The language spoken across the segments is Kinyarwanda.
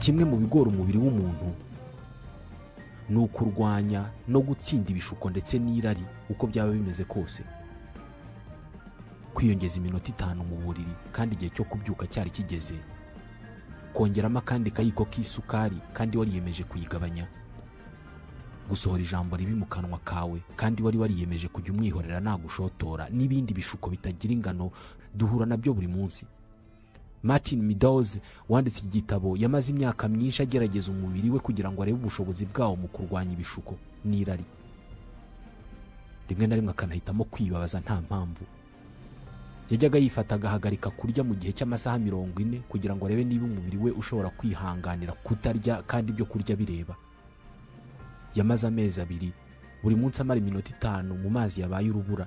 kimwe mu bigora umubiri w'umuntu ni ukurwanya no gutsinda ibishuko ndetse n'irari uko byaba bimeze kose. Kwiyongeza iminota 5 mu buriri kandi igihe cyo kubyuka cyari kigeze, kongeramo akandi kayiko k'isukari kandi wariyemeje kuyigabanya, gusohora ijambo ribi mu kanwa kawe kandi wariyemeje kujya umwihorera nagushotora, n'ibindi bishuko bitagira ingano duhura nabyo buri munsi. Martin Meadows wanditse iki gitabo yamaze imyaka myinshi agerageza umubiri we kugira ngo arebe ubushobozi bwawo mu kurwanya ibishuko n'irari. Rimwe na rimwe akanahitamo kwibabaza nta mpamvu. Yajyaga yifata agahagarika kurya mu gihe cy'amasaha 40 kugira ngo arebe niba umubiri we ushobora kwihanganira kutarya kandi ibyo kurya bireba. Yamaze amezi 2 buri munsi amara iminota 5 mu mazi yabaye urubura.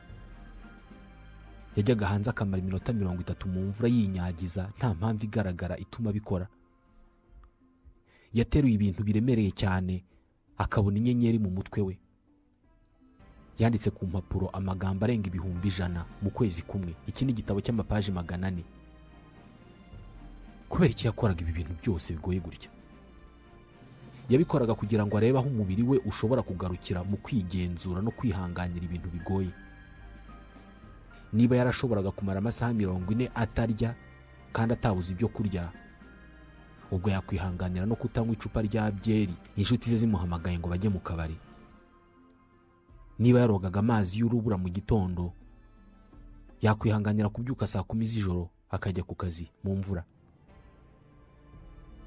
Yajyaga hanze akamara iminota 30 mu mvura yinyagiza nta mpamvu igaragara ituma bikora. Yateruye ibintu biremereye cyane akabona inyenyeri mu mutwe we. Yanditse ku mpapuro amagambo arenga ibihumbi 100 mu kwezi kumwe. Iki ni igitabo cy'amapaji 400. Kubera iki yakoraga ibi bintu byose bigoye gutya? Yabikoraga kugira ngo arebe aho umubiri we ushobora kugarukira mu kwigenzura no kwihanganira ibintu bigoye. Niba yarashoboraga kumara amasaha 40 atarya kandi atabuze ibyo kurya, ubwo yakwihanganira no kutanywa icupa rya byeri inshuti ze zimuhamagaye ngo bajye mu kabari. Niba yarogaga amazi y'urubura mu gitondo, yakwihanganira kubyuka saa 10 z'ijoro akajya ku kazi mu mvura.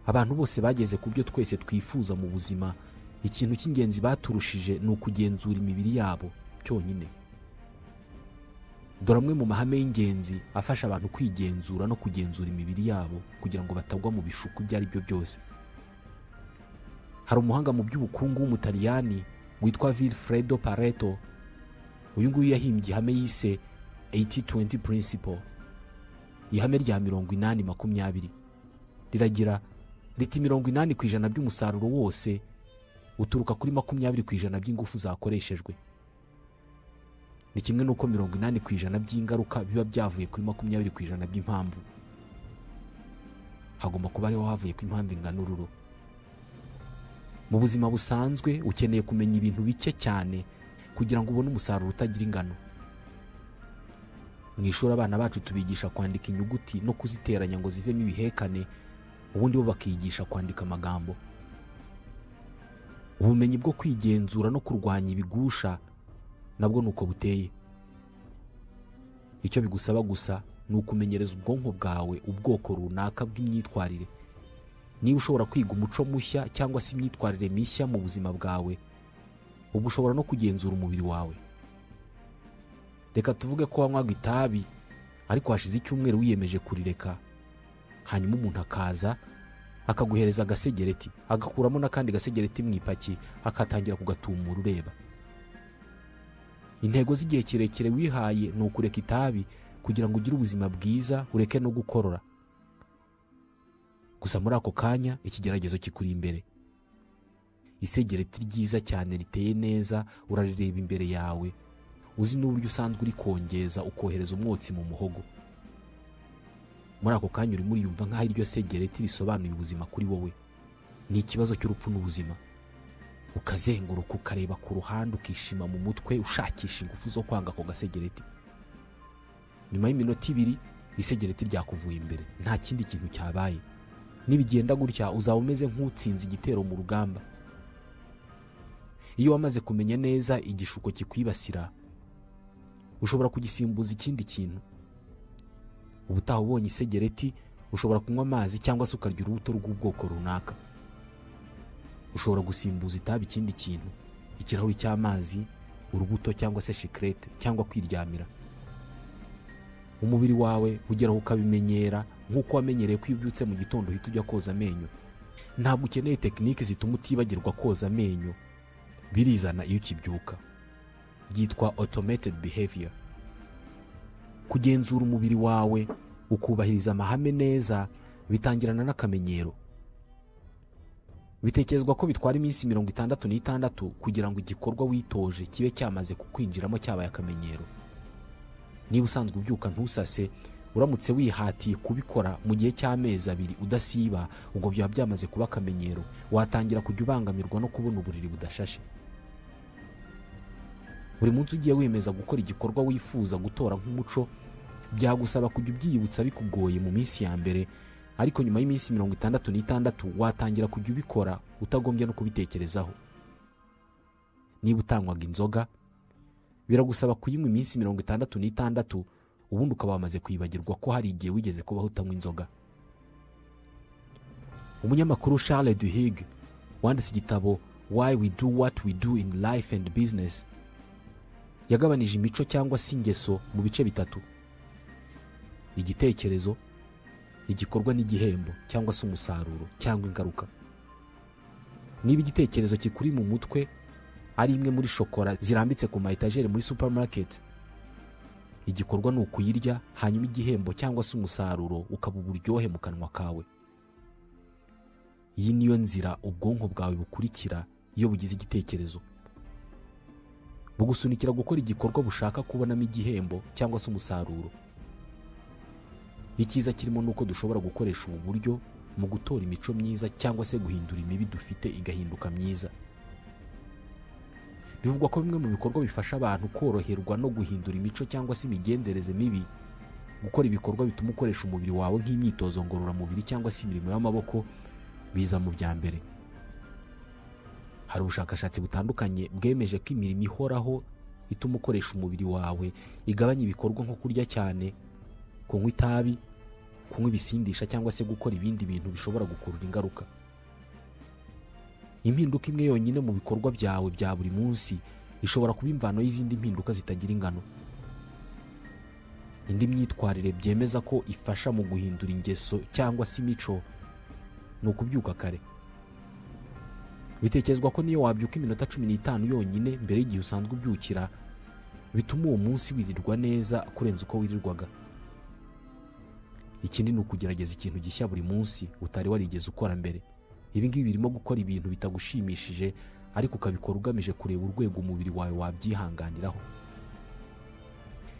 Abantu bose bageze ku byo twese twifuza mu buzima, ikintu cy'ingenzi baturushije ni ukugenzura imibiri yabo cyonyine. Dore amwe mu mahame y'ingenzi afasha abantu kwigenzura no kugenzura imibiri yabo kugira ngo batagwa mu bishuko ibyo ari byo byose. Hari umuhanga mu by'ubukungu w'umutaliyani witwa Vilfredo Pareto. Uyu nguyu yahimbye ihame yise 80-20 principle. Ihame rya 80-20 riragira riti 80% by'umusaruro wose uturuka kuri 20% by'ingufu zakoreshejwe. Ni kimwe nuko 80% by'ingaruka biba byavuye kuri 20% by'impamvu. Hagomba kuba ariho havuye ku impamvu inganururo. Mu buzima busanzwe ukeneye kumenya ibintu bike cyane kugira ngo ubone umusaruro utagira ingano. Mu ishuri abana bacu tubigisha kwandika inyuguti no kuziteranya ngo zivemo ibihekane, ubundi bo bakigisha kwandika amagambo. Ubumenyi bwo kwigenzura no kurwanya ibigusha nabwo nuko buteye. Icyo bigusaba gusa ni ukumenyereza ubwonko bwawe ubwoko runaka bw'imyitwarire. Niba ushobora kwiga umuco mushya cyangwa se imyitwarire mishya mu buzima bwawe, ubu ushobora no kugenzura umubiri wawe. Reka tuvuge ko wanywaga itabi ariko hashize icyumweru wiyemeje kurireka, hanyuma umuntu akaza akaguhereza agasegereti, agakuramo n'akandi gasegereti mu ipaki akatangira kugatumura ureba. Intego z'igihe kirekire wihaye ni ukureka itabi kugira ngo ugire ubuzima bwiza, ureke no gukorora. Gusa muri ako kanya ikigeragezo kikuri imbere. Isegereti ryiza cyane riteye neza urarireba imbere yawe, uzi n'uburyo usanzwe uri kongeza ukohereza umwotsi mu muhogo. Muri ako kanya urimo uriyumva nk'aho iryo segereti risobanuye ubuzima kuri wowe. Ni ikibazo cy'urupfu n'ubuzima. Ukazenguruka ukareba ku ruhande ukishima mu mutwe ushakisha ingufu zo kwanga ako gasegereti. Nyuma y'iminota 2 isegereti ryakuvuye imbere, nta kindi kintu cyabaye. Nibigenda gutya uzaba umeze nk'utsinze igitero mu rugamba. Iyo wamaze kumenya neza igishuko kikwibasira, ushobora kugisimbuza ikindi kintu. Ubutaha ubonye isegereti ushobora kunywa amazi cyangwa se ukarya urubuto rw'ubwoko runaka. Ushobora gusimbuza itabi ikindi kintu, ikirahuri cy'amazi, urubuto cyangwa se shikrete cyangwa kwiryamira. Umubiri wawe ugeraho ukabimenyera nk'uko wamenyereye ko iyo ubyutse mu gitondo uhita ujya koza amenyo. Ntabwo ukeneye tekinike zituma utibagirwa koza amenyo, birizana iyo ukibyuka. Byitwa automated behavior. Kugenzura umubiri wawe ukubahiriza amahame neza bitangirana n'akamenyero. Bitekerezwa ko bitwara iminsi 66 kugira ngo igikorwa witoje kibe cyamaze kukwinjiramo cyabaye akamenyero. Niba usanzwe ubyuka ntusase, uramutse wihatiye kubikora mu gihe cy'amezi 2 udasiba, ubwo byaba byamaze kuba akamenyero, watangira kujya ubangamirwa no kubona uburiri budashashe. Buri munsi ugiye wemeza gukora igikorwa wifuza gutora nk'umuco, byagusaba kujya ubyiyibutsa bikugoye mu minsi ya mbere, ariko nyuma y'iminsi 66 watangira kujya ubikora utagombye no kubitekerezaho. Niba utanywaga inzoga, biragusaba kuyinywa iminsi 66, ubundi ukaba wamaze kwibagirwa ko hari igihe wigeze kubaho utanywa inzoga. Umunyamakuru Charles Duhigg wanditse igitabo Why We Do What We Do in Life and Business yagabanije imico cyangwa se ingeso mu bice bitatu: igitekerezo, igikorwa n'igihembo cyangwa se umusaruro cyangwa ingaruka. Niba igitekerezo kikuri mu mutwe ari imwe muri shokora zirambitse ku mayetajeri muri supermarket, igikorwa ni ukuyirya, hanyuma igihembo cyangwa se umusaruro ukaba uburyohe mu kanwa kawe. Iyi niyo nzira ubwonko bwawe bukurikira iyo bugize igitekerezo, bugusunikira gukora igikorwa bushaka kubonamo igihembo cyangwa se umusaruro. Ikiza kirimo nuko dushobora gukoresha ubu buryo mu gutora imico myiza cyangwa se guhindura imibi dufite igahinduka myiza. Bivugwa ko bimwe mu bikorwa bifasha abantu koroherwa no guhindura imico cyangwa se imigenzereze mibi, gukora ibikorwa bituma ukoresha umubiri wawe nk'imyitozo ngororamubiri cyangwa se imirimo y'amaboko, biza mu bya mbere. Hari ubushakashatsi butandukanye bwemeje ko imirimo ihoraho ituma ukoresha umubiri wawe igabanya ibikorwa nko kurya cyane, kunywa itabi, kunywa ibisindisha cyangwa se gukora ibindi bintu bishobora gukurura ingaruka. Impinduka imwe yonyine mu bikorwa byawe bya buri munsi ishobora kuba imvano y'izindi mpinduka zitagira ingano. Indi myitwarire byemeza ko ifasha mu guhindura ingeso cyangwa se imico ni ukubyuka kare. Bitekerezwa ko niyo wabyuka iminota 15 yonyine mbere y'igihe usanzwe ubyukira, bituma uwo munsi wirirwa neza kurenza uko wirirwaga. Ikindi ni ukugerageza ikintu gishya buri munsi utari warigeze ukora mbere. Ibi ngibi birimo gukora ibintu bitagushimishije ariko ukabikora ugamije kureba urwego umubiri wawe wabyihanganiraho.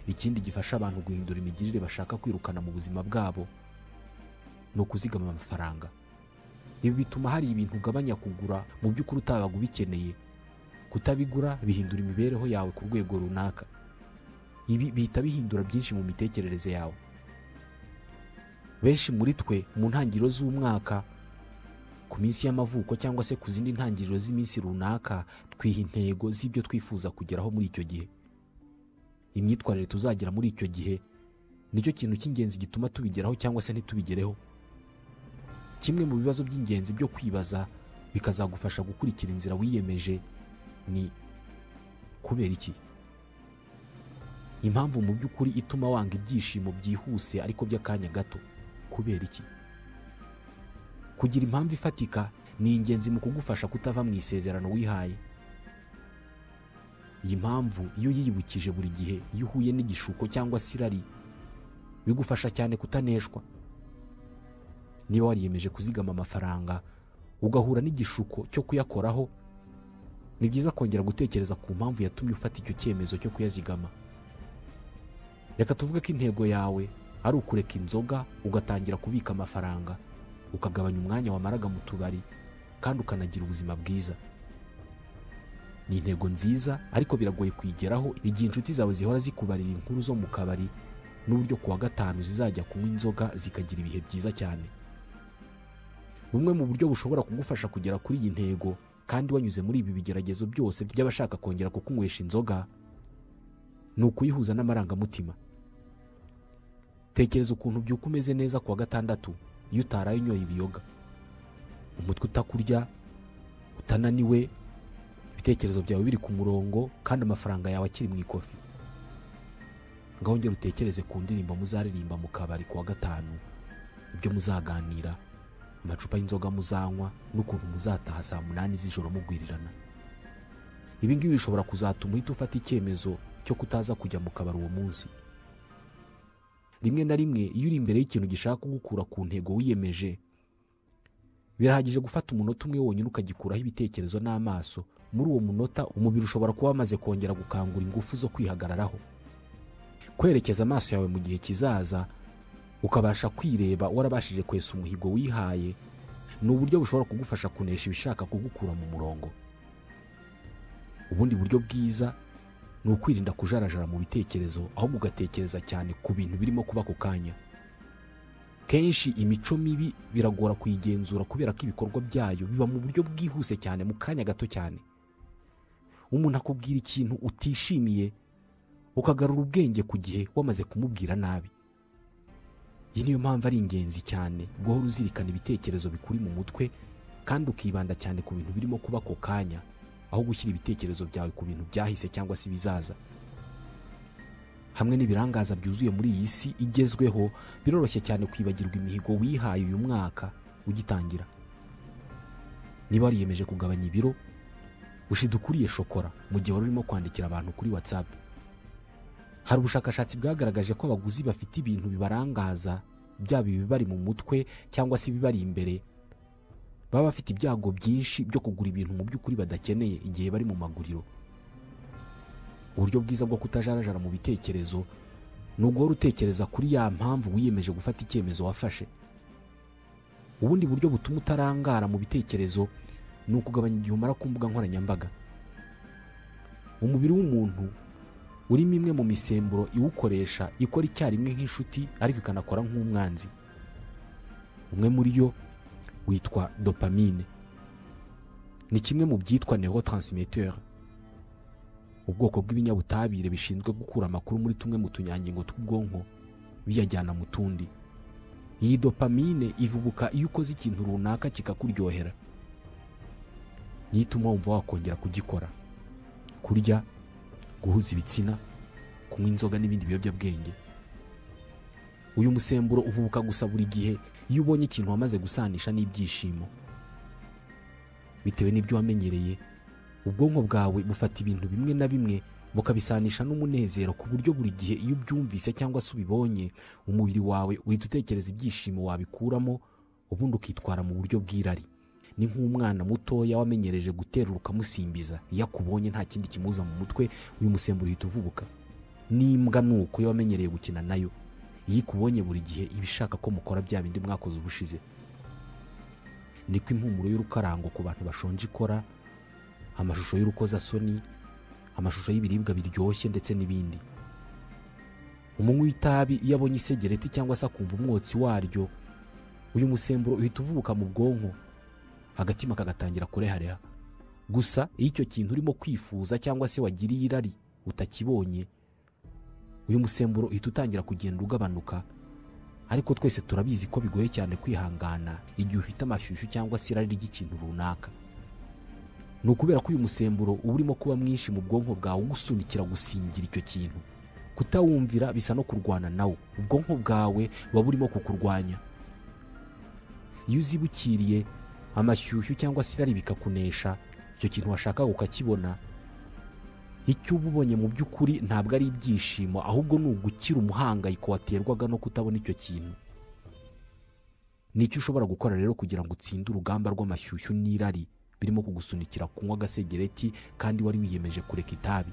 Ikindi gifasha abantu guhindura imigirire bashaka kwirukana mu buzima bwabo ni ukuzigama amafaranga. Ibi bituma hari ibintu ugabanya kugura mu by'ukuri utabaga ubikeneye. Kutabigura bihindura imibereho yawe ku rwego runaka. Ibi bihita bihindura byinshi mu mitekerereze yawe. Benshi muri twe mu ntangiriro z'umwaka, ku minsi y'amavuko cyangwa se ku zindi ntangiriro z'iminsi runaka, twiha intego z'ibyo twifuza kugeraho muri icyo gihe. Imyitwarire tuzagira muri icyo gihe nicyo kintu cy'ingenzi gituma tubigeraho cyangwa se ntitubigereho. Kimwe mu bibazo by'ingenzi byo kwibaza bikazagufasha gukurikira inzira wiyemeje ni kubera iki? Impamvu mu by'ukuri ituma wanga ibyishimo byihuse ariko by'akanya gato, kubera iki? Kugira impamvu ifatika ni ingenzi mu kugufasha kutava mu isezerano wihaye. Iyi mpamvu iyo yiyibukije buri gihe, iyo uhuye n'igishuko cyangwa sirari, bigufasha cyane kutaneshwa. Niba wariyemeje kuzigama amafaranga ugahura n'igishuko cyo kuyakoraho, ni byiza kongera gutekereza ku mpamvu yatumye ufata icyo cyemezo cyo kuyazigama. Reka tuvuge ko intego yawe ari ukureka inzoga ugatangira kubika amafaranga, ukagabanya umwanya wamaraga mu tubari kandi ukanagira ubuzima bwiza. Ni intego nziza ariko biragoye kuyigeraho igihe inshuti zawe zihora zikubarira inkuru zo mu kabari n'uburyo kuwa gatanu zizajya kunywa inzoga zikagira ibihe byiza cyane. Bumwe mu buryo bushobora kugufasha kugera kuri iyi ntego kandi wanyuze muri ibi bigeragezo byose by'abashaka kongera kukunywesha inzoga, ni ukuyihuza n'amarangamutima. Tekereza ukuntu byuka umeze neza kuwa gatandatu iyo utaraye unyoye ibiyoga, umutwe utakurya, utananiwe, ibitekerezo byawe biri ku murongo kandi amafaranga yawe akiri mu ikofi. Ngaho ngera utekereze ku ndirimbo muzaririmba mu kabari kuwa gatanu, ibyo muzaganira, amacupa y'inzoga muzanywa n'ukuntu muzataha saa 8 z'ijoro mugwirirana. Ibi ngibi bishobora kuzatuma uhita ufata icyemezo cyo kutaza kujya mu kabari uwo munsi. Rimwe na rimwe iyo uri imbere y'ikintu gishaka kugukura ku ntego wiyemeje, birahagije gufata umunota umwe wonyine ukagikuraho ibitekerezo n'amaso. Muri uwo munota umubiri ushobora kuba wamaze kongera gukangura ingufu zo kwihagararaho. Kwerekeza amaso yawe mu gihe kizaza ukabasha kwireba warabashije kwesa umuhigo wihaye, ni uburyo bushobora kugufasha kunesha ibishaka kugukura mu murongo. Ubundi buryo bwiza ni ukwirinda kujarajara mu bitekerezo, ahubwo ugatekereza cyane ku bintu birimo kuba ako kanya. Kenshi imico mibi biragora kuyigenzura kubera ko ibikorwa byayo biba mu buryo bwihuse cyane mu kanya gato cyane. Umuntu akubwira ikintu utishimiye, ukagarura ubwenge ku gihe wamaze kumubwira nabi. Iyi niyo mpamvu ari ingenzi cyane guhora uzirikana ibitekerezo bikuri mu mutwe, kandi ukibanda cyane ku bintu birimo kuba ako kanya, aho gushyira ibitekerezo byawe ku bintu byahise cyangwa se bizaza. Hamwe n'ibirangaza byuzuye muri iyi si igezweho, biroroshye cyane kwibagirwa imihigo wihaye uyu mwaka ugitangira. Niba wariyemeje kugabanya ibiro, ushidukuriye shokora mu gihe wari urimo kwandikira abantu kuri WhatsApp. Hari ubushakashatsi bwagaragaje ko abaguzi bafite ibintu bibarangaza, byaba ibibari mu mutwe cyangwa se ibibari imbere, baba bafite ibyago byinshi byo kugura ibintu mu by'ukuri badakeneye igihe bari mu maguriro. Uburyo bwiza bwo kutajarajara mu bitekerezo ni uguhora utekereza kuri ya mpamvu wiyemeje gufata icyemezo wafashe. Ubundi buryo butuma utarangara mu bitekerezo ni ukugabanya igihe umara ku mbuga nkoranyambaga. Umubiri w'umuntu urimo imwe mu misemburo iwukoresha ikora icyarimwe nk'inshuti ariko ikanakora nk'umwanzi. Umwe muri yo witwa dopamine. Ni kimwe mu byitwa neurotransmitter, ubwoko bw'ibinyabutabire bishinzwe gukura amakuru muri tumwe mu tunyangingo tw'ubwonko biyajyana mu tundi. Iyi dopamine ivubuka iyo ukoze ikintu runaka kikakuryohera. Niyo ituma wumva wakongera kugikora: kurya, guhuza ibitsina, kunywa inzoga n'ibindi biyobyabwenge. Uyu musemburo uvubuka gusa buri gihe iyo ubonye ikintu wamaze gusanisha n'ibyishimo. Bitewe n'ibyo wamenyereye, ubwonko bwawe bufata ibintu bimwe na bimwe bukabisanisha n'umunezero, ku buryo buri gihe iyo ubyumvise cyangwa se ubibonye, umubiri wawe uhita utekereza ibyishimo wabikuramo, ubundi ukitwara mu buryo bw'irari. Ni nk'umwana mutoya wamenyereje guterura ukamusimbiza, iyo akubonye nta kindi kimuza mu mutwe, uyu musemburo uhita uvubuka. N'imbwa nuko iyo wamenyereye gukina nayo, iyo ikubonye buri gihe iba ishaka ko mukora bya bindi mwakoze ubushize. Niko impumuro y'urukarango ku bantu bashonje ikora, amashusho y'urukozasoni, amashusho y'ibiribwa biryoshye ndetse n'ibindi. Umunywi w'itabi iyo abonye isegereti cyangwa se akumva umwotsi waryo, uyu musemburo uhita uvubuka mu bwonko, agatima kagatangira kurehareha. Gusa iyo icyo kintu urimo kwifuza cyangwa se wagiriye irari utakibonye, uyu musemburo uhita utangira kugenda ugabanuka. Ariko twese turabizi ko bigoye cyane kwihangana igihe ufite amashyushyu cyangwa se irari ry'ikintu runaka. Ni ukubera ko uyu musemburo uba urimo kuba mwinshi mu bwonko bwawe, ugusunikira gusingira icyo kintu. Kutawumvira bisa no kurwana nawo, ubwonko bwawe buba burimo kukurwanya. Iyo uzibukiriye amashyushyu cyangwa se irari bikakunesha, icyo kintu washakaga ukakibona, icyo uba ubonye mu by'ukuri ntabwo ari ibyishimo, ahubwo ni ugukira umuhangayiko waterwaga no kutabona icyo kintu. Nicyo ushobora gukora rero kugira ngo utsinde urugamba rw'amashyushyu n'irari birimo kugusunikira kunywa agasegereti kandi wari wiyemeje kureka itabi,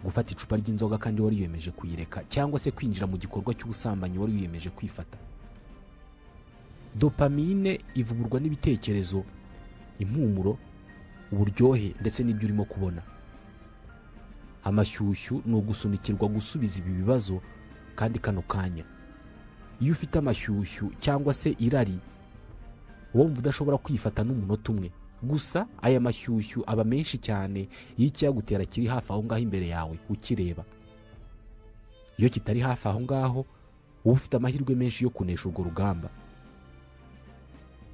gufata icupa ry'inzoga kandi wari wiyemeje kuyireka, cyangwa se kwinjira mu gikorwa cy'ubusambanyi wari wiyemeje kwifata. Dopamine ivuburwa n'ibitekerezo, impumuro, uburyohe ndetse n'ibyo urimo kubona. Amashyushyu ni ugusunikirwa gusubiza ibi bibazo kandi kano kanya. Iyo ufite amashyushyu cyangwa se irari, wumva udashobora kwifata n'umunota umwe. Gusa aya mashyushyu aba menshi cyane iyo icyagutera kiri hafi aho ngaho imbere yawe ukireba. Iyo kitari hafi aho ngaho, uba ufite amahirwe menshi yo kunesha urwo rugamba.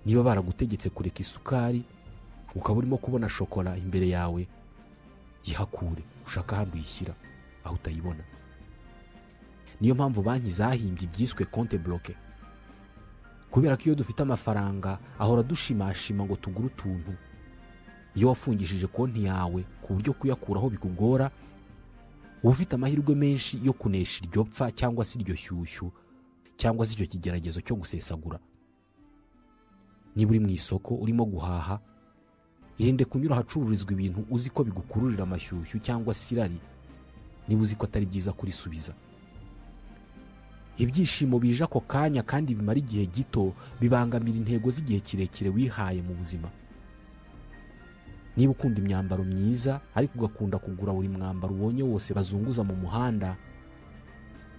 Niba baragutegetse kureka isukari, ukaba urimo kubona shokora imbere yawe, yihakure, ushaka ahandi uyishyira aho utayibona. Niyo mpamvu banki zahimbye ibyiswe konte bloke, kubera ko iyo dufite amafaranga ahora dushimashima ngo tugure utuntu. Iyo wafungishije konti yawe ku buryo kuyakuraho bikugora, uba ufite amahirwe menshi yo kunesha iryo pfa cyangwa se iryo shyushyu cyangwa se icyo kigeragezo cyo gusesagura. Niba uri mu isoko urimo guhaha, irinde kunyura ahacururizwa ibintu uzi ko bigukururira amashyushyu cyangwa se irari, niba uzi ko atari byiza kurisubiza. Ibyishimo bije ako kanya kandi bimara igihe gito bibangamira intego z'igihe kirekire wihaye mu buzima. Niba ukunda imyambaro myiza ariko ugakunda kugura buri mwambaro ubonye wose bazunguza mu muhanda,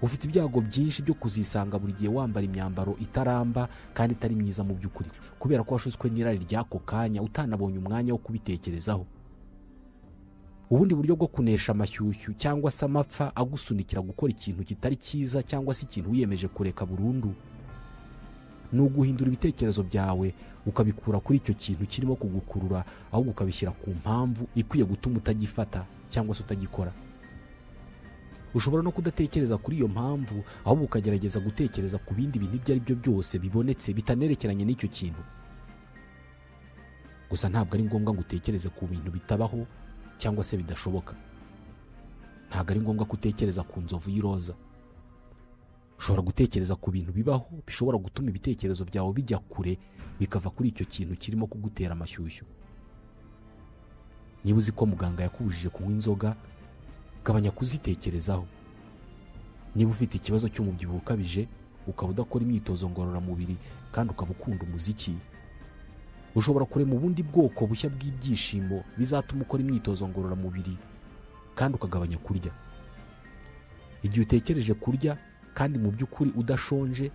ufite ibyago byinshi byo kuzisanga buri gihe wambara imyambaro itaramba kandi itari myiza mu by'ukuri, kubera ko washutswe n'irari ry'ako kanya utanabonye umwanya wo kubitekerezaho. Ubundi buryo bwo kunesha amashyushyu cyangwa se amapfa agusunikira gukora ikintu kitari cyiza cyangwa se ikintu wiyemeje kureka burundu, ni uguhindura ibitekerezo byawe ukabikura kuri icyo kintu kirimo kugukurura, ahubwo ukabishyira ku mpamvu ikwiye gutuma utagifata cyangwa se utagikora. Ushobora no kudatekereza kuri iyo mpamvu, ahubwo ukagerageza gutekereza ku bindi bintu ibyo ari byo byose bibonetse bitanerekeranye n'icyo kintu. Gusa ntabwo ari ngombwa ngo utekereze ku bintu bitabaho cyangwa se bidashoboka. Ntabwo ari ngombwa kutekereza ku nzovu y'iroza. Ushobora gutekereza ku bintu bibaho bishobora gutuma ibitekerezo byawe bijya kure, bikava kuri icyo kintu kirimo kugutera amashyushyu. Niba uzi ko muganga yakubujije kunywa inzoga, gabanya kuzitekerezaho. Niba ufite ikibazo cy'umubyibuho ukabije ukaba udakora imyitozo ngororamubiri kandi ukaba ukunda umuziki, ushobora kurema ubundi bwoko bushya bw'ibyishimo bizatuma ukora imyitozo ngororamubiri kandi ukagabanya kurya. Igihe utekereje kurya kandi mu by'ukuri udashonje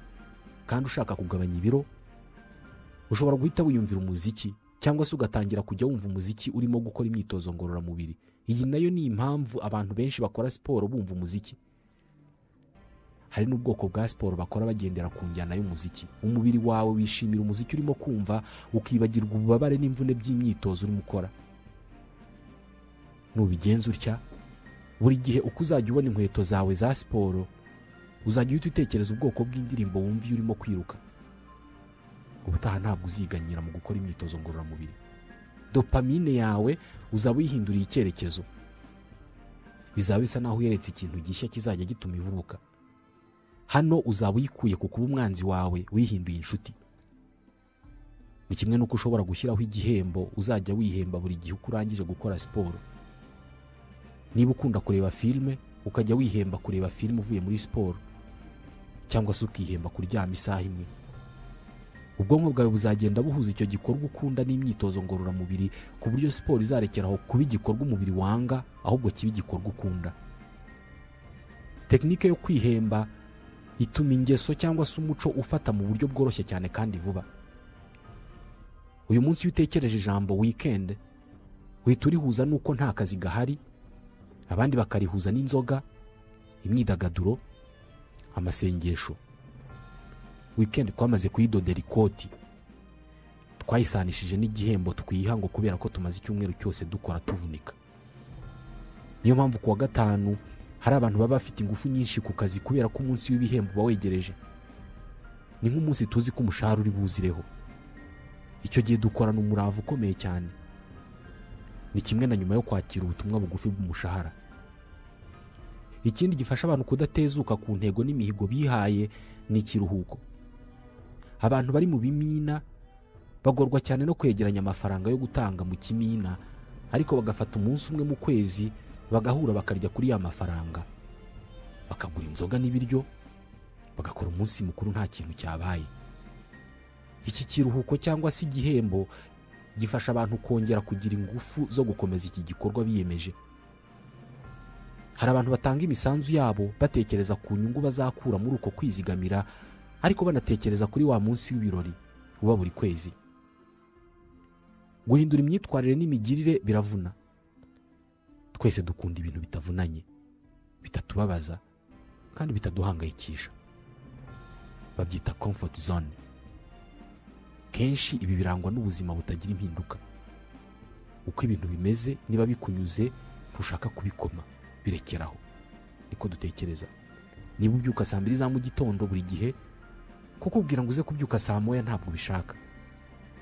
kandi ushaka kugabanya ibiro, ushobora guhita wiyumvira umuziki cyangwa se ugatangira kujya wumva umuziki urimo gukora imyitozo ngororamubiri. Iyi nayo ni impamvu abantu benshi bakora siporo bumva umuziki. Hari n'ubwoko bwa siporo bakora bagendera ku njyana y'umuziki. Umubiri wawe wishimira umuziki urimo kumva, ukibagirwa ububabare n'imvune by'imyitozo urimo ukora. Nubigenza utya, buri gihe uko uzajya ubona inkweto zawe za siporo, uzajya uhita utekereza ubwoko bw'indirimbo wumva iyo urimo kwiruka. Ubutaha ntabwo uziganyira mu gukora imyitozo ngororamubiri. Dopamine yawe uzaba uyihinduriye icyerekezo. Bizaba bisa naho uyeretse ikintu gishya kizajya gituma ivubuka. Hano uzaba uyikuye ku kuba umwanzi wawe wihinduye inshuti. Ni kimwe n'uko ushobora gushyiraho igihembo uzajya wihemba buri gihe uko urangije gukora siporo. Niba ukunda kureba filime, ukajya wihemba kureba filime uvuye muri siporo, cyangwa se ukihemba kuryama isaha imwe. Ubwonko bwawe buzagenda buhuza icyo gikorwa ukunda n'imyitozo ngororamubiri, ku buryo siporo izarekeraho kuba igikorwa umubiri wanga, ahubwo kiba igikorwa ukunda. Tekinike yo kwihemba ituma ingeso cyangwa se umuco ufata mu buryo bworoshye cyane kandi vuba. Uyu munsi iyo utekereje ijambo weekend, uhita urihuza n'uko nta kazi gahari, abandi bakarihuza n'inzoga, imyidagaduro, amasengesho. Weekend twamaze kuyidodera ikoti, twayisanishije n'igihembo twiha ngo kubera ko tumaze icyumweru cyose dukora tuvunika. Niyo mpamvu kuwa gatanu hari abantu baba bafite ingufu nyinshi ku kazi kubera ko umunsi w'ibihembo bawegereje. Ni nk'umunsi tuzi ko umushahara uri buzireho. Icyo gihe dukorana umurava ukomeye cyane. Ni kimwe na nyuma yo kwakira ubutumwa bugufi bw'umushahara. Ikindi gifasha abantu kudatezuka ku ntego n'imihigo bihaye ni ikiruhuko. Abantu bari mu bimina bagorwa cyane no kwegeranya amafaranga yo gutanga mu kimina, ariko bagafata umunsi umwe mu kwezi bagahura bakarya kuri ya mafaranga, bakagura inzoga n'ibiryo, bagakora umunsi mukuru nta kintu cyabaye. Iki kiruhuko cyangwa se igihembo gifasha abantu kongera kugira ingufu zo gukomeza iki gikorwa biyemeje. Hari abantu batanga imisanzu yabo batekereza ku nyungu bazakura muri uko kwizigamira, ariko banatekereza kuri wa munsi w'ibirori uba buri kwezi. Guhindura imyitwarire n'imigirire biravuna. Twese dukunda ibintu bitavunanye, bitatubabaza kandi bitaduhangayikisha. Babyita comfort zone. Kenshi ibi birangwa n'ubuzima butagira impinduka. Uko ibintu bimeze, niba bikunyuze ntushaka kubikoma, birekeraho. Niko dutekereza. Niba ubyuka saa 2 za mu gitondo buri gihe, kukubwira ngo uze kubyuka saa 1 ntabwo bishaka.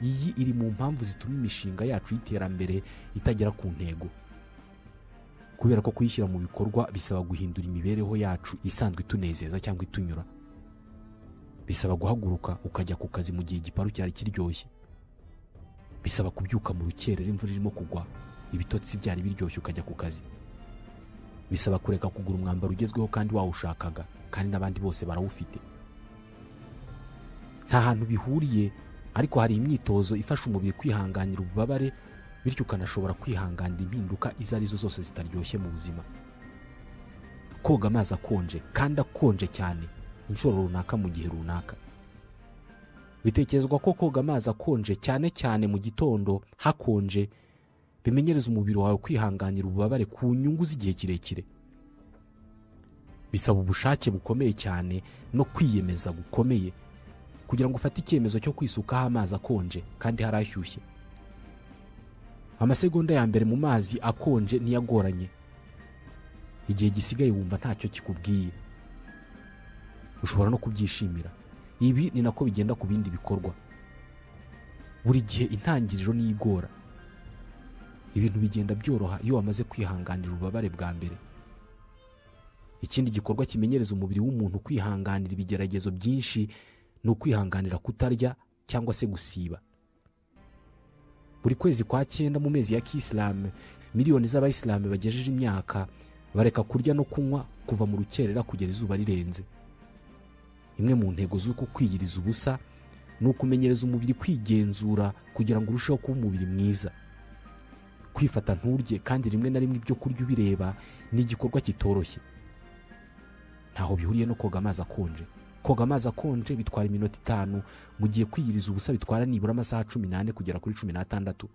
Iyi iri mu mpamvu zituma imishinga yacu y'iterambere itagera ku ntego. Kubera ko kuyishyira mu bikorwa bisaba guhindura imibereho yacu isanzwe itunezeza cyangwa itunyura. Bisaba guhaguruka ukajya ku kazi mu gihe igiparu cyari kiryoshye. Bisaba kubyuka mu rukerera imvura irimo kugwa, ibitotsi byari biryoshye ukajya ku kazi. bisaba kureka kugura umwambaro ugezweho kandi wawushakaga kandi n'abandi bose barawufite. Nta hantu bihuriye, ariko hari imyitozo ifasha umubiri kwihanganira ububabare, bityo ukanashobora kwihanganira impinduka izo arizo zose zitaryoshye mu buzima. Koga amazi akonje kandi akonje cyane inshuro runaka mu gihe runaka. Bitekerezwa ko koga amazi akonje cyane cyane mu gitondo hakonje bimenyereza umubiri wawe kwihanganira ububabare ku nyungu z'igihe kirekire. Bisaba ubushake bukomeye cyane no kwiyemeza gukomeye kugira ngo ufate icyemezo cyo kwisukaho amazi akonje kandi harashyushye. Amasegonda ya mbere mu mazi akonje ntiyagoranye. Igihe gisigaye wumva ntacyo kikubwiye. Ushobora no kubyishimira. Ibi ni nako bigenda ku bindi bikorwa. Buri gihe intangiriro niyigora. Ibintu bigenda byoroha iyo wamaze kwihanganira ububabare bwa mbere. Ikindi gikorwa kimenyereza umubiri w'umuntu kwihanganira ibigeragezo byinshi ni ukwihanganira kutarya cyangwa se gusiba. Buri kwezi kwa 9 mu mezi ya Kisilamu, miliyoni z'abayisilamu bagejeje imyaka bareka kurya no kunywa kuva mu rukerera kugera izuba rirenze. Imwe mu ntego z'uko kwiyiriza ubusa ni ukumenyereza umubiri kwigenzura kugira ngo urusheho kuba umubiri mwiza. Kwifata nturye kandi rimwe na rimwe ibyo kurya ubireba ni igikorwa kitoroshye. Ntaho bihuriye no koga amazi akonje. Koga amazi akonje bitwara iminota 5 mu gihe kwiyiriza ubusa bitwara nibura amasaha 18 kugera kuri 16.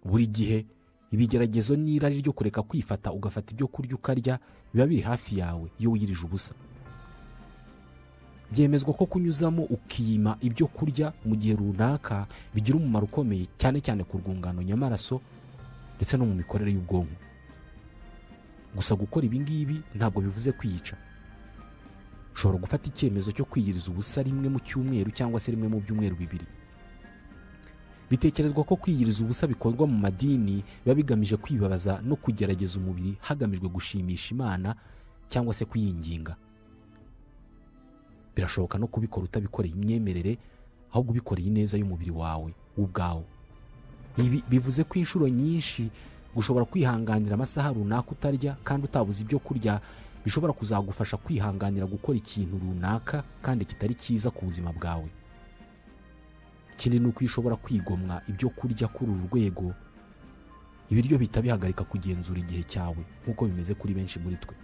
Buri gihe ibigeragezo n'irari ryo kureka kwifata ugafata ibyo kurya ukarya biba biri hafi yawe iyo wiyirije ubusa. Byemezwa ko kunyuzamo ukima ibyo kurya mu gihe runaka bigira umumaro ukomeye cyane cyane ku rwungano nyamaraso ndetse no mu mikorere y'ubwonko. Gusa gukora ibi ngibi ntabwo bivuze kwiyica. Ushobora gufata icyemezo cyo kwiyiriza ubusa rimwe mu cyumweru cyangwa se rimwe mu byumweru bibiri. Bitekerezwa ko kwiyiriza ubusa bikorwa mu madini biba bigamije kwibabaza no kugerageza umubiri hagamijwe gushimisha Imana cyangwa se kuyinginga. Birashoboka no kubikora utabikoreye imyemerere, ahubwo ubikoreye ineza y'umubiri wawe ubwawo. Ibi bivuze ko inshuro nyinshi gushobora kwihanganira amasaha runaka utarya kandi utabuze ibyo kurya bishobora kuzagufasha kwihanganira gukora ikintu runaka kandi kitari cyiza ku buzima bwawe. Ikindi ni uko ushobora kwigomwa ibyo kurya kuri uru rwego, ibiryo bihita bihagarika kugenzura igihe cyawe nk'uko bimeze kuri benshi muri twe.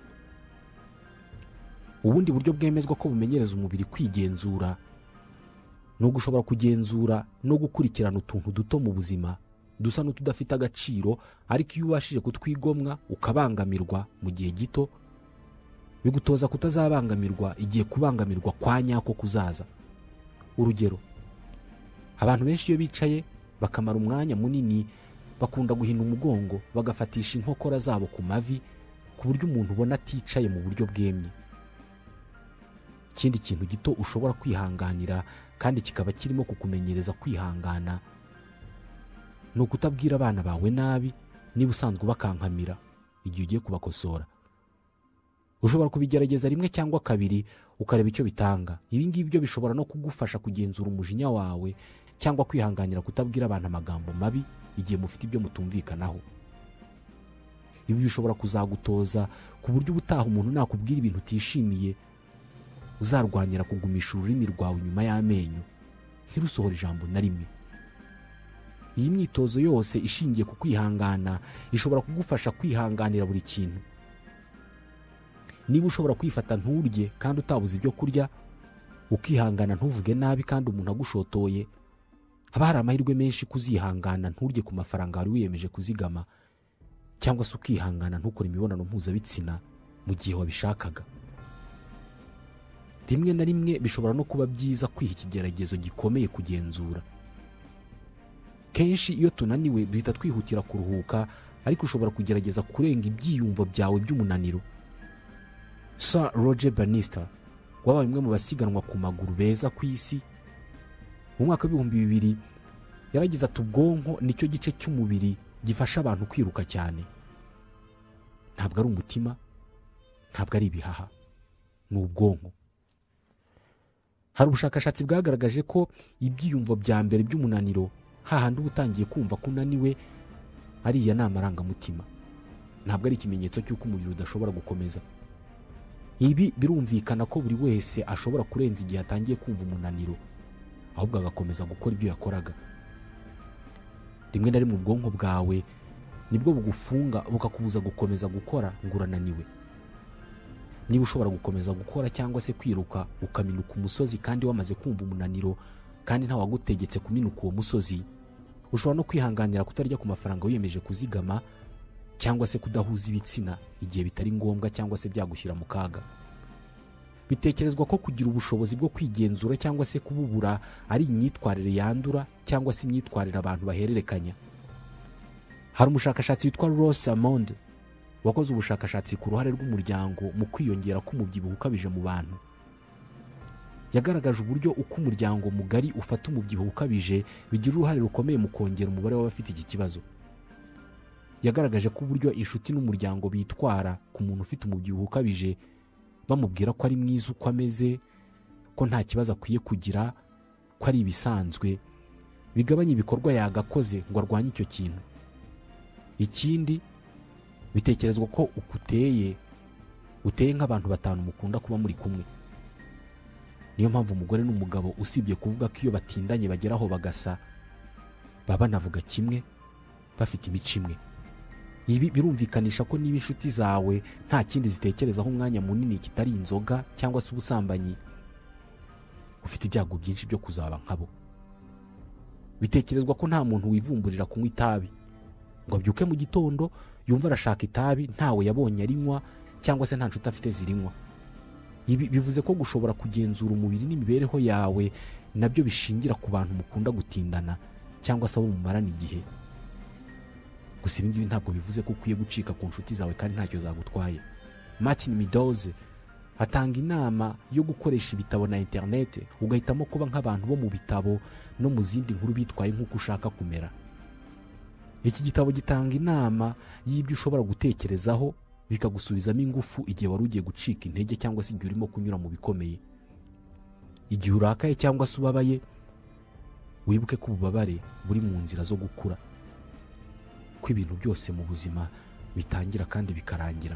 Ubundi buryo bwemezwa ko bumenyereza umubiri kwigenzura no gushobora kugenzura no gukurikirana utuntu duto mu buzima dusa n'utudafite agaciro, ariko iyo ubashije kutwigomwa ukabangamirwa mu gihe gito bigutoza kutazabangamirwa igihe kubangamirwa kwa nyako kuzaza. Urugero, abantu benshi iyo bicaye bakamara umwanya munini bakunda guhina umugongo bagafatisha inkokora zabo ku mavi ku buryo umuntu ubona aticaye mu buryo bwemye. Ikindi kintu gito ushobora kwihanganira kandi kikaba kirimo kukumenyereza kwihangana ni ukutabwira abana bawe nabi niba usanzwe bakankamira igihe ugiye kubakosora. Ushobora kubigerageza rimwe cyangwa kabiri ukareba icyo bitanga. Ibi ngibi byo bishobora no kugufasha kugenzura umujinya wawe cyangwa kwihanganira kutabwira abantu amagambo mabi igihe mufite ibyo mutumvikanaho. Ibi bishobora kuzagutoza ku buryo ubutaha umuntu nakubwira ibintu utishimiye uzarwanyira kugumisha ururimi rwawe nyuma y'amenyo ntirusohore ijambo na rimwe. Iyi myitozo yose ishingiye ku kwihangana ishobora kugufasha kwihanganira buri kintu. Niba ushobora kwifata nturye kandi utabuze ibyo kurya, ukihangana ntuvuge nabi kandi umuntu agushotoye, haba hari amahirwe menshi kuzihangana nturye ku mafaranga wari wiyemeje kuzigama, cyangwa se ukihangana ntukore imibonano mpuzabitsina mu gihe wabishakaga. Rimwe na rimwe bishobora no kuba byiza kwiha ikigeragezo gikomeye kugenzura. Kenshi iyo tunaniwe duhita twihutira kuruhuka, ariko ushobora kugerageza kurenga ibyiyumvo byawe by'umunaniro. Sir Roger Bannister wabaye umwe mu basiganwa ku maguru beza ku isi mu mwaka w'ibihumbi 2000 yaragize ati ubwonko nicyo gice cy'umubiri gifasha abantu kwiruka cyane. Ntabwo ari umutima, ntabwo ari ibihaha, ni ubwonko. Hari ubushakashatsi bwagaragaje ko ibyiyumvo bya mbere by'umunaniro hahandi uba utangiye kumva ko unaniwe ariya ni amarangamutima. ntabwo ari ikimenyetso cy'uko umubiri udashobora gukomeza. Ibi birumvikana ko buri wese ashobora kurenza igihe atangiye kumva umunaniro, ahubwo agakomeza gukora ibyo yakoraga. Rimwe na rimwe ubwonko bwawe nibwo bugufunga bukakubuza gukomeza gukora ngo urananiwe. Niba ushobora gukomeza gukora cyangwa se kwiruka ukaminuka umusozi kandi wamaze kumva umunaniro kandi nta wagutegetse kuminuka uwo musozi, ushobora no kwihanganira kutarya ku mafaranga wiyemeje kuzigama cyangwa se kudahuza ibitsina igihe bitari ngombwa cyangwa se byagushyira mu kaga. Bitekerezwa ko kugira ubushobozi bwo kwigenzura cyangwa se kububura ari imyitwarire yandura cyangwa se imyitwarire abantu bahererekanya. Hari umushakashatsi witwa Rosamond wakoze ubushakashatsi ku ruhare rw'umuryango mu kwiyongera k'umubyibuho ukabije mu bantu. Yagaragaje uburyo uko umuryango mugari ufata umubyibuho ukabije bigira uruhare rukomeye mu kongera umubare w'abafite iki kibazo. Yagaragaje ko uburyo inshuti n'umuryango bitwara ku muntu ufite umubyibuho ukabije, bamubwira ko ari mwiza uko ameze, ko nta kibazo akwiye kugira, ko ari ibisanzwe, bigabanya ibikorwa yagakoze ngo arwanye icyo kintu. Ikindi, bitekerezwa ko uteye nk'abantu 5 mukunda kuba muri kumwe. Niyo mpamvu umugore n'umugabo usibye kuvuga ko iyo batindanye bageraho bagasa, baba banavuga kimwe, bafite imico imwe. Ibi birumvikanisha ko niba inshuti zawe nta kindi zitekerezaho umwanya munini kitari inzoga cyangwa se ubusambanyi, ufite ibyago byinshi byo kuzaba nkabo. Bitekerezwa ko nta muntu wivumburira kunywa itabi ngo abyuke mu gitondo yumva arashaka itabi ntawe yabonye arinywa cyangwa se nta nshuti afite zirinywa. Ibi bivuze ko gushobora kugenzura umubiri n'imibereho yawe nabyo bishingira ku bantu mukunda gutindana cyangwa se abo mumarana igihe. Gusa ibi ngibi ntabwo bivuze ko ukwiye gucika ku nshuti zawe kandi ntacyo zagutwaye. Martin Meadows atanga inama yo gukoresha ibitabo na internet, ugahitamo kuba nk'abantu bo mu bitabo no mu zindi nkuru bitwaye nk'uko ushaka kumera. Iki gitabo gitanga inama y'ibyo ushobora gutekerezaho bikagusubizamo ingufu igihe wari ugiye gucika intege cyangwa se igihe urimo kunyura mu bikomeye. Igihe urakaye cyangwa se ubabaye, wibuke ko ububabare buri mu nzira zo gukura, ko ibintu byose mu buzima bitangira kandi bikarangira,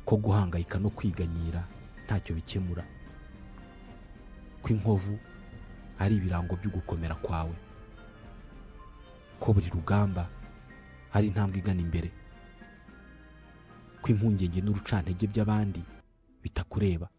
ko guhangayika no kwiganyira ntacyo bikemura, ko inkovu ari ibirango byo gukomera kwawe, ko buri rugamba hari intambwe igana imbere, ko impungenge n'urucantege by'abandi bitakureba.